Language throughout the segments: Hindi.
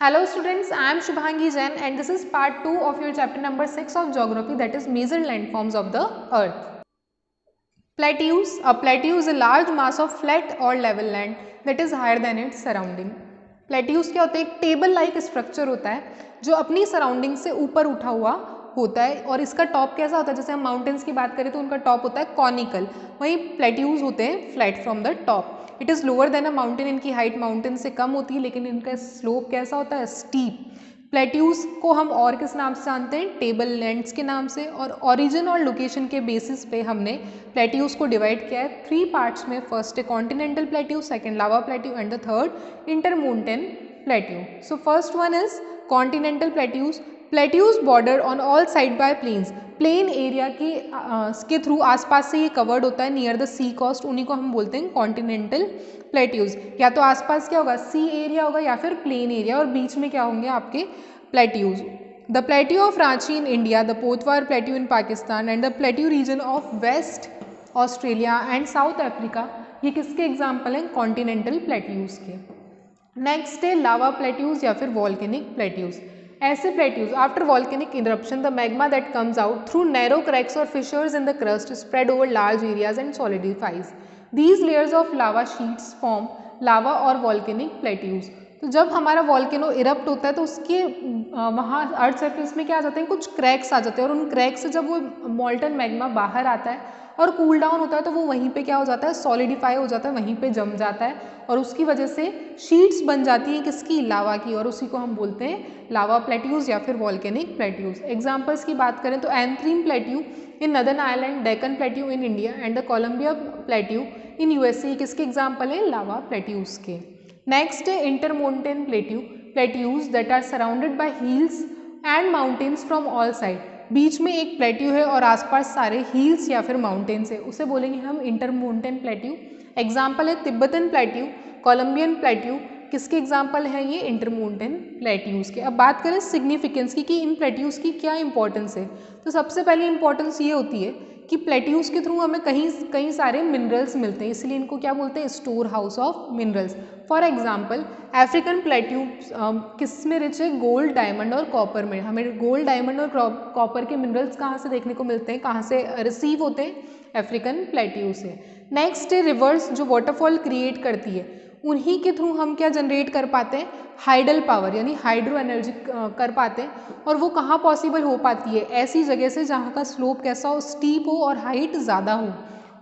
Hello students, I am Shubhangi Jain and this is part 2 of your chapter number 6 of geography, that is major landforms of the earth. Plateaus. A plateau is a large mass of flat or level land that is higher than its surrounding. Plateaus क्या होते हैं? एक टेबल लाइक स्ट्रक्चर होता है जो अपनी सराउंडिंग से ऊपर उठा हुआ होता है और इसका टॉप कैसा होता है? जैसे हम माउंटेन्स की बात करें तो उनका टॉप होता है कॉनिकल, वहीं प्लेट्यूज होते हैं flat from the top. It is lower than a mountain. इनकी हाइट माउंटेन से कम होती है लेकिन इनका स्लोप कैसा होता है? स्टीप. प्लेट्यूज को हम और किस नाम से जानते हैं? टेबल लैंड्स के नाम से. और ओरिजिन और लोकेशन के बेसिस पे हमने प्लेट्यूज को डिवाइड किया है 3 पार्ट्स में. फर्स्ट है continental plateau, second lava plateau and the third intermontane plateau. So first one is continental plateaus. Plateaus border on all side by plains. Plain area के थ्रू आसपास से ये कवर्ड होता है नियर द सी कोस्ट, उन्हीं को हम बोलते हैं कॉन्टिनेंटल प्लेट्यूज. या तो आसपास क्या होगा? सी एरिया होगा या फिर प्लेन एरिया, और बीच में क्या होंगे आपके? Plateaus. The plateau of Ranchi in India, the Potwar plateau in Pakistan and the plateau region of West Australia and South Africa, ये किसके एग्जाम्पल हैं? कॉन्टिनेंटल प्लेट्यूज के. नेक्स्ट है लावा प्लेट्यूज या फिर वॉल्केनिक प्लेट्यूज. ऐसे plateaus after volcanic eruption the magma that comes out through narrow cracks और fissures in the crust spread over large areas and solidifies. These layers of lava sheets form lava और वॉल्केनिक प्लेट्यूज. तो जब हमारा वॉल्केनो इरप्ट होता है तो उसके वहाँ अर्थ सरफेस में क्या आ जाते हैं? कुछ क्रैक्स आ जाते हैं, और उन क्रैक से जब वो मॉल्टन मैग्मा बाहर आता है और कूल डाउन होता है तो वो वहीं पे क्या हो जाता है? सॉलिडिफाई हो जाता है, वहीं पे जम जाता है और उसकी वजह से शीट्स बन जाती हैं किसकी? लावा की, और उसी को हम बोलते हैं लावा प्लेट्यूज या फिर वॉल्केनिक प्लेट्यूज. एग्जाम्पल्स की बात करें तो Antrim plateau in northern Ireland, Deccan plateau in India and the Columbia plateau in USA, किसके एग्जाम्पल हैं? लावा प्लेट्यूज के. नेक्स्ट है intermontane plateau. Plateaus that are surrounded by hills and mountains from all side. बीच में एक प्लेट्यू है और आसपास सारे हिल्स या फिर माउंटेन्स है, उसे बोलेंगे हम इंटरमोंटेन प्लेट्यू. एग्जाम्पल है तिब्बतन प्लेट्यू, कोलंबियन प्लेट्यू, किसके एग्जाम्पल हैं? ये इंटरमोंटेन प्लेट्यूज के. अब बात करें सिग्निफिकेंस की कि इन प्लेट्यूज की क्या इंपॉर्टेंस है, तो सबसे पहले इंपॉर्टेंस ये होती है कि प्लेट्यूज के थ्रू हमें कहीं सारे मिनरल्स मिलते हैं, इसलिए इनको क्या बोलते हैं? Store house of minerals. For example African plateau किस में रिच है? गोल्ड, डायमंड और कॉपर में. हमें गोल्ड, डायमंड और कॉपर के मिनरल्स कहाँ से देखने को मिलते हैं? कहाँ से रिसीव होते हैं? अफ्रीकन प्लेट्यू से. नेक्स्ट है रिवर्स, जो वाटरफॉल क्रिएट करती है, उन्हीं के थ्रू हम क्या जनरेट कर पाते हैं? हाइडल पावर यानी हाइड्रो एनर्जी कर पाते हैं. और वो कहाँ पॉसिबल हो पाती है? ऐसी जगह से जहाँ का स्लोप कैसा हो? स्टीप हो और हाइट ज़्यादा हो,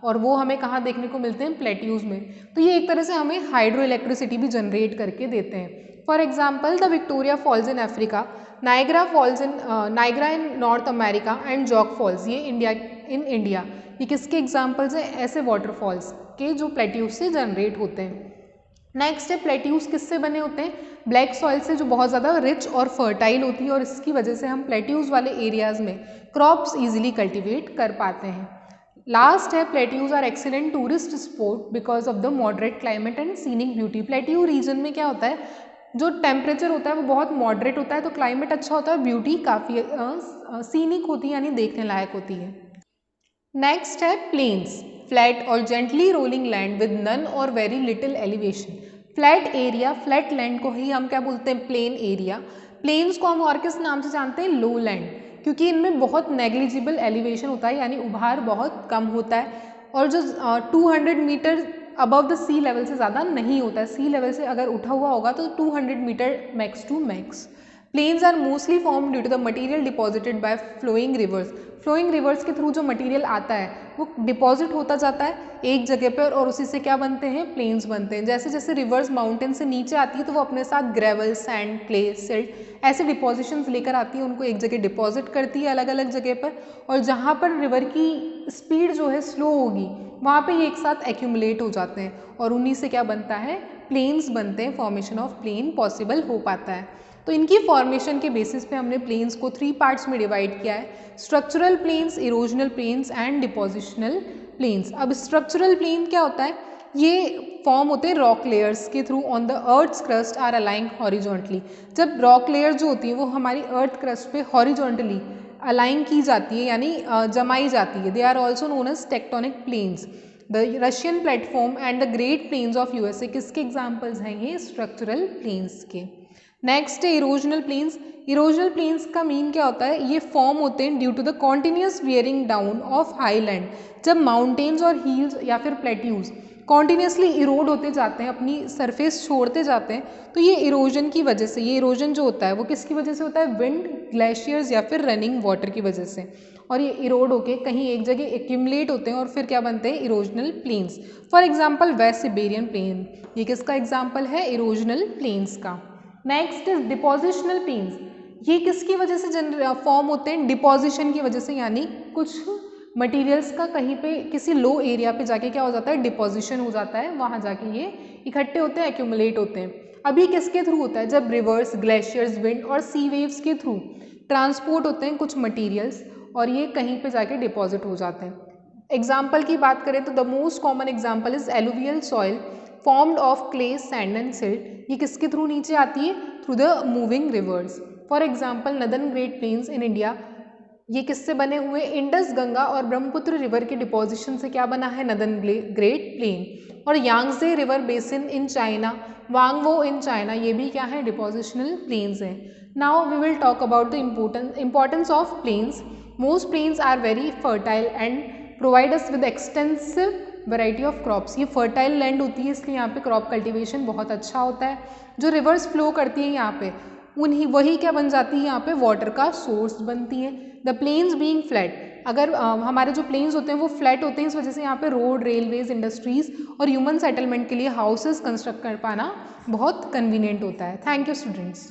और वो हमें कहाँ देखने को मिलते हैं? प्लेट्यूज में. तो ये एक तरह से हमें हाइड्रो इलेक्ट्रिसिटी भी जनरेट करके देते हैं. For example the Victoria Falls in Africa, Niagara in North America and Jog Falls, ये इंडिया, ये किसके एग्जाम्पल्स हैं? ऐसे वाटरफॉल्स के जो प्लेट्यूज से जनरेट होते हैं. नेक्स्ट है प्लेट्यूज किससे बने होते हैं? ब्लैक सॉइल से, जो बहुत ज़्यादा रिच और फर्टाइल होती है, और इसकी वजह से हम प्लेट्यूज वाले एरियाज में क्रॉप्स इजीली कल्टीवेट कर पाते हैं. लास्ट है plateaus are excellent tourist spot because of the moderate climate and scenic beauty. Plateau region में क्या होता है? जो टेम्परेचर होता है वो बहुत मॉडरेट होता है, तो क्लाइमेट अच्छा होता है, ब्यूटी काफ़ी सीनिक होती है यानी देखने लायक होती है. नेक्स्ट है प्लेन्स. फ्लैट और gently rolling land with none और very little elevation. Flat area, flat land को ही हम क्या बोलते हैं? Plain area. प्लेन्स को हम और किस नाम से जानते हैं? लो लैंड, क्योंकि इनमें बहुत नेग्लिजिबल एलिवेशन होता है यानी उभार बहुत कम होता है, और जो 200 metre above the sea level से ज़्यादा नहीं होता है. सी लेवल से अगर उठा हुआ होगा तो 200 metre max to max. Plains are mostly form due to the material deposited by flowing rivers. Flowing rivers के थ्रू जो मटेरियल आता है वो डिपॉजिट होता जाता है एक जगह पर, और उसी से क्या बनते हैं? प्लेन्स बनते हैं. जैसे जैसे रिवर्स माउंटेन से नीचे आती है तो वो अपने साथ ग्रेवल, सैंड, क्ले, सिल्ट ऐसे डिपॉजिशंस लेकर आती है, उनको एक जगह डिपॉजिट करती है अलग अलग जगह पर, और जहाँ पर रिवर की स्पीड जो है स्लो होगी वहाँ पे ये एक साथ एक्यूमुलेट हो जाते हैं, और उन्हीं से क्या बनता है? प्लेन्स बनते हैं. फॉर्मेशन ऑफ प्लेन पॉसिबल हो पाता है. तो इनकी फॉर्मेशन के बेसिस पे हमने प्लेन्स को 3 पार्ट्स में डिवाइड किया है: structural plains, erosional plains and depositional plains. अब स्ट्रक्चरल प्लेन क्या होता है? ये फॉर्म होते हैं रॉक लेयर्स के through on the earth's crust are aligning horizontally. जब रॉक लेयर जो होती है वो हमारी अर्थ क्रस्ट पे हॉरिजॉन्टली अलाइन की जाती है यानी जमाई जाती है. They are also known as tectonic plains. The Russian platform and the Great Plains of USA किसके एग्जाम्पल्स हैं? ये स्ट्रक्चरल प्लेन्स के. नेक्स्ट है इरोजनल प्लेन्स। इरोजनल प्लेन्स का मीन क्या होता है, ये फॉर्म होते हैं due to the continuous wearing down of high land. जब माउंटेन्स और हिल्स या फिर प्लेट्यूज कॉन्टिन्यूसली इरोड होते जाते हैं, अपनी सरफेस छोड़ते जाते हैं, तो ये इरोजन की वजह से, ये इरोजन जो होता है वो किसकी वजह से होता है, विंड, ग्लेशियर्स या फिर रनिंग वाटर की वजह से। और ये इरोड होके कहीं एक जगह एक्यूमुलेट होते हैं और फिर क्या बनते हैं, erosional plains. For example West Siberian plain, ये किसका एग्जाम्पल है, इरोजनल प्लेन्स का। Next is depositional plains. ये किसकी वजह से फॉर्म होते हैं, डिपोजिशन की वजह से, यानी कुछ मटेरियल्स का कहीं पे किसी लो एरिया पे जाके क्या हो जाता है, डिपोजिशन हो जाता है, वहाँ जाके ये इकट्ठे होते हैं, एक्यूमुलेट होते हैं। अभी किसके थ्रू होता है, जब रिवर्स, ग्लेशियर्स, विंड और सी वेव्स के थ्रू ट्रांसपोर्ट होते हैं कुछ मटीरियल्स और ये कहीं पे जाके डिपॉजिट हो जाते हैं। एग्जाम्पल की बात करें तो the most common example is alluvial soil formed of clay, sand and silt. ये किसके थ्रू नीचे आती है, through the moving rivers. For example northern great plains in India, ये किससे बने हुए, इंडस, गंगा और ब्रह्मपुत्र रिवर के डिपोजिशन से क्या बना है, नदर्न ग्रेट प्लेन। और Yangtze river basin in China, वांगवो इन चाइना, ये भी क्या है, डिपोजिशनल प्लेन्स हैं। Now we will talk about the importance of plains. Most plains are very fertile and provide us with extensive variety of crops. ये फर्टाइल लैंड होती है, इसलिए यहाँ पे क्रॉप कल्टीवेशन बहुत अच्छा होता है। जो रिवर्स फ्लो करती है यहाँ पे, उन्हीं वही क्या बन जाती है, यहाँ पे वाटर का सोर्स बनती है। द प्लेन्स बीइंग फ्लैट, अगर हमारे जो प्लेन्स होते हैं वो फ्लैट होते हैं, इस वजह से यहाँ पे रोड, रेलवेज, इंडस्ट्रीज और ह्यूमन सेटलमेंट के लिए हाउसेस कंस्ट्रक्ट कर पाना बहुत कन्वीनियंट होता है। Thank you students.